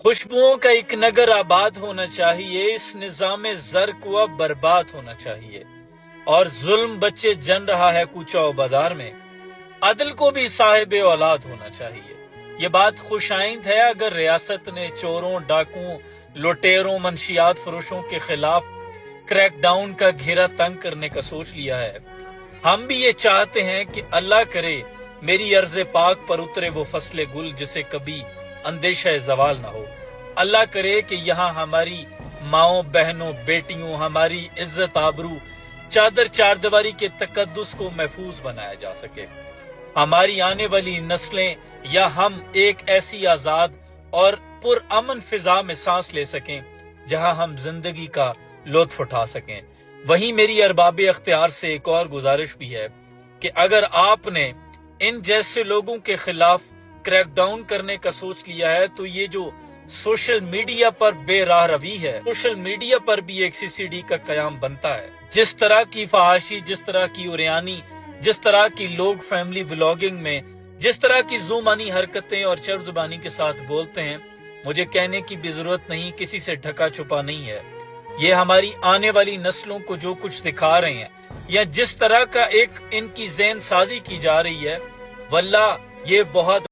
खुशबुओं का एक नगर आबाद होना चाहिए, इस निजाम जर को अब बर्बाद होना चाहिए। और जुल्म बच्चे जन रहा है कूचा और बाजार में, अदल को भी साहिब औलाद होना चाहिए। ये बात खुशाइंद है अगर रियासत ने चोरों, डाकुओं, लुटेरों, मंशियात फरोशों के खिलाफ क्रैक डाउन का घेरा तंग करने का सोच लिया है। हम भी ये चाहते हैं कि अल्लाह करे मेरी अर्ज़ पाक पर उतरे वो फसले गुल जिसे कभी अंदेशा जवाल ना हो। अल्लाह करे कि यहाँ हमारी माओ, बहनों, बेटियों, हमारी इज्जत, आबरू, चादर चारदीवारी के तकद्दुस को महफूज बनाया जा सके। हमारी आने वाली नस्लें या हम एक ऐसी आजाद और पुरअमन फिजा में सांस ले सकें जहां हम जिंदगी का लुत्फ उठा सकें। वहीं मेरी अरबाब अख्तियार से एक और गुजारिश भी है कि अगर आपने इन जैसे लोगों के खिलाफ क्रैकडाउन करने का सोच लिया है तो ये जो सोशल मीडिया पर बेराह रवी है, सोशल मीडिया पर भी एक सीसीडी का कयाम बनता है। जिस तरह की फहाशी, जिस तरह की उरियानी, जिस तरह की लोग फैमिली व्लॉगिंग में जिस तरह की जुबानी हरकतें और चर जुबानी के साथ बोलते हैं, मुझे कहने की भी जरूरत नहीं, किसी से ढका छुपा नहीं है। ये हमारी आने वाली नस्लों को जो कुछ दिखा रहे हैं या जिस तरह का एक इनकी ज़हन साजी की जा रही है, वल्लाह ये बहुत